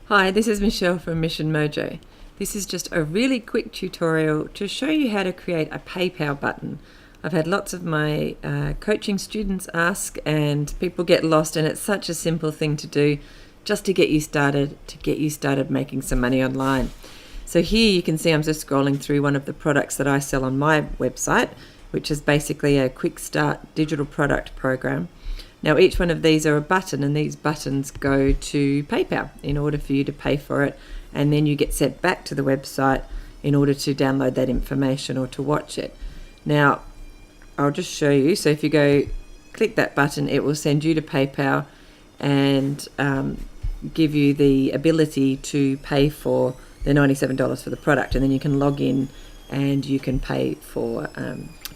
Hi, this is Michelle from Mission Mojo. This is just a really quick tutorial to show you how to create a PayPal button. I've had lots of my coaching students ask, and people get lost, and it's such a simple thing to do just to get you started making some money online. So here you can see I'm just scrolling through one of the products that I sell on my website, which is basically a quick start digital product program. Now each one of these are a button, and these buttons go to PayPal in order for you to pay for it, and then you get sent back to the website in order to download that information or to watch it. Now I'll just show you. So if you go click that button, it will send you to PayPal and give you the ability to pay for the $97 for the product, and then you can log in and you can pay for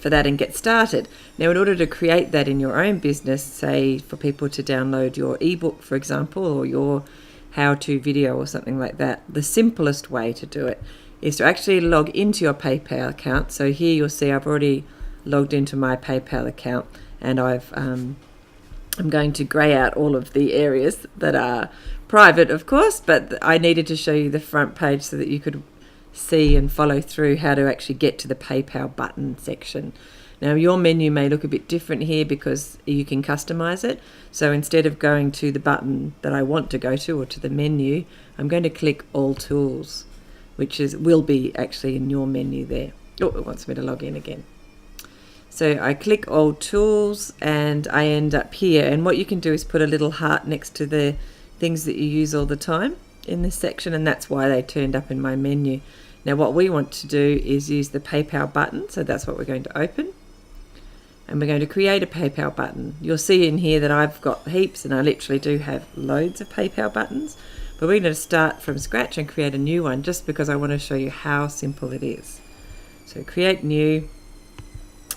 that and get started. Now in order to create that in your own business, say for people to download your ebook, for example, or your how-to video or something like that, the simplest way to do it is to actually log into your PayPal account. So here you'll see I've already logged into my PayPal account, and I'm going to grey out all of the areas that are private, of course, but I needed to show you the front page so that you could see and follow through how to actually get to the PayPal button section. Now your menu may look a bit different here because you can customize it. So instead of going to the button that I want to go to or to the menu, I'm going to click All Tools, which will be actually in your menu there. Oh, it wants me to log in again. So I click All Tools and I end up here, and what you can do is put a little heart next to the things that you use all the time in this section, and that's why they turned up in my menu. Now what we want to do is use the PayPal button, so that's what we're going to open, and we're going to create a PayPal button. You'll see in here that I've got heaps, and I literally do have loads of PayPal buttons, but we're going to start from scratch and create a new one just because I want to show you how simple it is. So create new.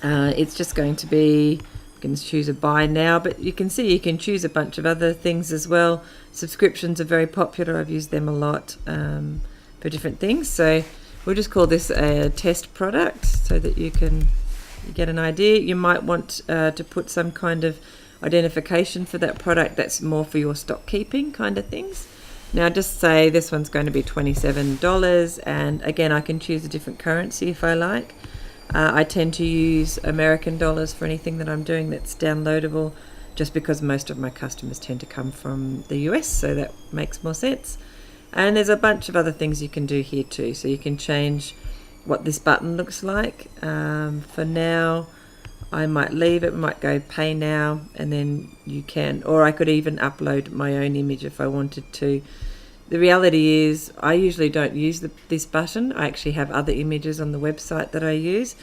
It's just going to be, you can choose a buy now, but you can see you can choose a bunch of other things as well. Subscriptions are very popular. I've used them a lot for different things. So we'll just call this a test product so that you get an idea. You might want to put some kind of identification for that product that's more for your stock keeping kind of things. Now just say this one's going to be $27, and again I can choose a different currency if I like. I tend to use American dollars for anything that I'm doing that's downloadable, just because most of my customers tend to come from the US, so that makes more sense. And there's a bunch of other things you can do here too. So you can change what this button looks like. For now, I might leave it, might go pay now, and then you can, or I could even upload my own image if I wanted to. The reality is I usually don't use this button. I actually have other images on the website that I use,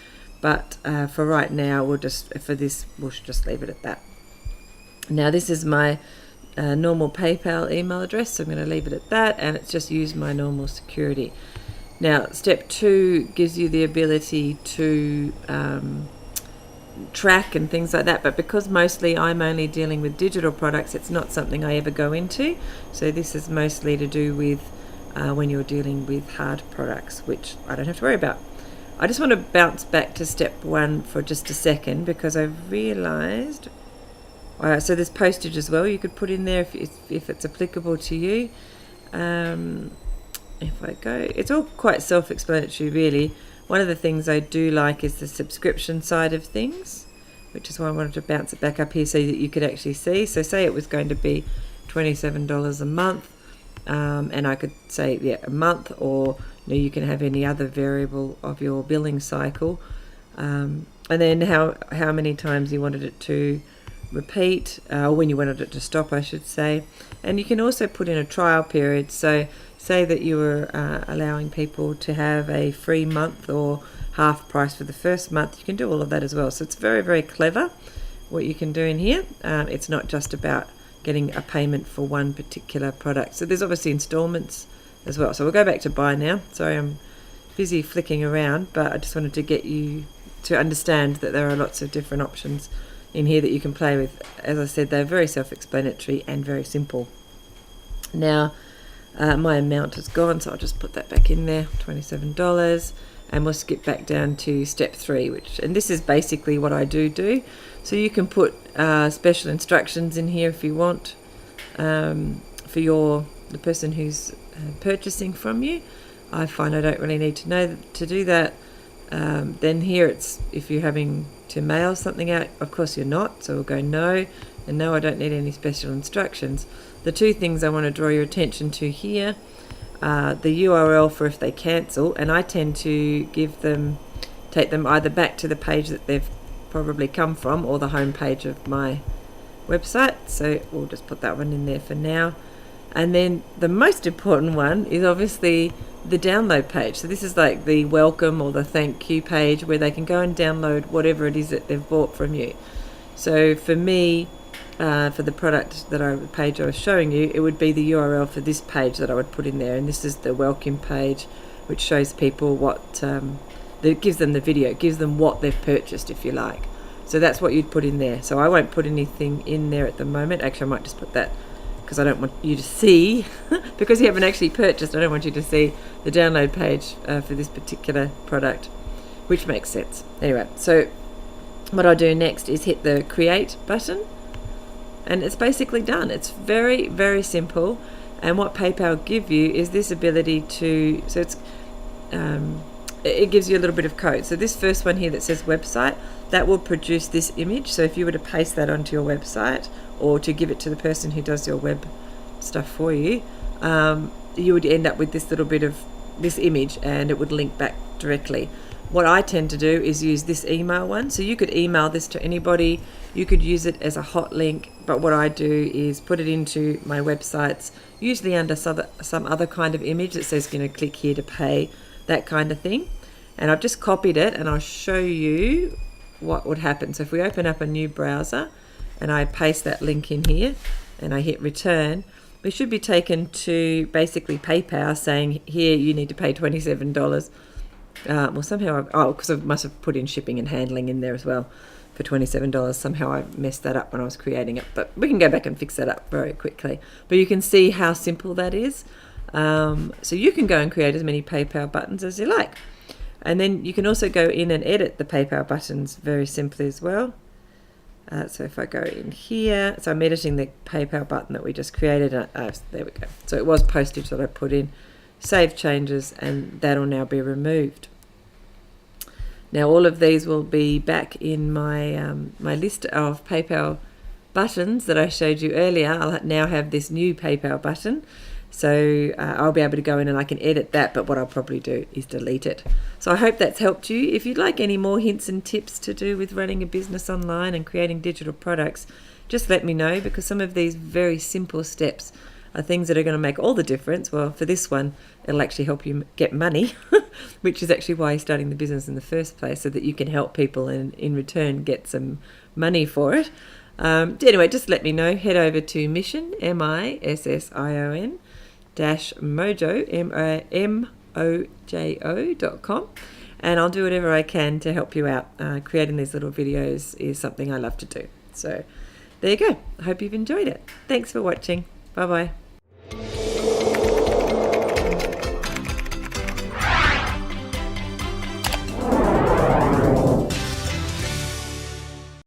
but for right now we'll just leave it at that. Now this is my normal PayPal email address, so I'm going to leave it at that, and it's just use my normal security. Now step 2 gives you the ability to track and things like that, but because mostly I'm only dealing with digital products, it's not something I ever go into. So this is mostly to do with when you're dealing with hard products, which I don't have to worry about. I just want to bounce back to step 1 for just a second, because I've realized so there's postage as well you could put in there if it's applicable to you. If I go, it's all quite self-explanatory really. One of the things I do like is the subscription side of things, which is why I wanted to bounce it back up here so that you could actually see. So say it was going to be $27 a month, and I could say a month, or you can have any other variable of your billing cycle, and then how many times you wanted it to repeat, or when you wanted it to stop I should say. And you can also put in a trial period. So say that you were allowing people to have a free month or half price for the first month. You can do all of that as well. So it's very, very clever what you can do in here. It's not just about getting a payment for one particular product. So there's obviously installments as well. So we'll go back to buy now. Sorry, I'm busy flicking around, but I just wanted to get you to understand that there are lots of different options in here that you can play with. As I said, they're very self-explanatory and very simple. Now my amount has gone, so I'll just put that back in there, $27, and we'll skip back down to step 3, and this is basically what I do. So you can put special instructions in here if you want for your the person who's purchasing from you. I find I don't really need to know to do that. Then here it's if you're having to mail something out, of course you're not, so we'll go no, and no, I don't need any special instructions. The two things I want to draw your attention to here are the URL for if they cancel, and I tend to take them either back to the page that they've probably come from or the home page of my website, so we'll just put that one in there for now. And then the most important one is obviously the download page. So this is like the welcome or the thank you page where they can go and download whatever it is that they've bought from you. So for me, for the product page I was showing you, it would be the URL for this page that I would put in there, and this is the welcome page, which shows people what that gives them the video, gives them what they've purchased, if you like. So that's what you'd put in there. So I won't put anything in there at the moment. Actually, I might just put that because I don't want you to see, because you haven't actually purchased, I don't want you to see the download page for this particular product, which makes sense. Anyway, so what I'll do next is hit the create button, and it's basically done. It's very, very simple. And what PayPal give you is this ability to, so it gives you a little bit of code. So this first one here that says website, that will produce this image. So if you were to paste that onto your website or to give it to the person who does your web stuff for you, you would end up with this little bit of this image, and it would link back directly. What I tend to do is use this email one. So you could email this to anybody. You could use it as a hot link, but what I do is put it into my websites, usually under some other kind of image that says, click here to pay, that kind of thing. And I've just copied it, and I'll show you what would happen. So if we open up a new browser and I paste that link in here and I hit return, we should be taken to basically PayPal saying, here you need to pay $27. Well, somehow because I must have put in shipping and handling in there as well for $27. Somehow I messed that up when I was creating it, but we can go back and fix that up very quickly. But you can see how simple that is. So you can go and create as many PayPal buttons as you like. And then you can also go in and edit the PayPal buttons very simply as well. So if I go in here, so I'm editing the PayPal button that we just created. There we go. So it was postage that I put in. Save changes, and that'll now be removed. Now all of these will be back in my my list of PayPal buttons that I showed you earlier. I'll now have this new PayPal button. So I'll be able to go in and I can edit that, but what I'll probably do is delete it. So I hope that's helped you. If you'd like any more hints and tips to do with running a business online and creating digital products, just let me know, because some of these very simple steps are things that are going to make all the difference. Well, for this one, it'll actually help you get money, which is actually why you're starting the business in the first place, so that you can help people and in return get some money for it. Anyway, just let me know. Head over to Mission, MISSION, -mojo, MOJO.com, and I'll do whatever I can to help you out. Creating these little videos is something I love to do. So there you go. I hope you've enjoyed it. Thanks for watching. Bye-bye.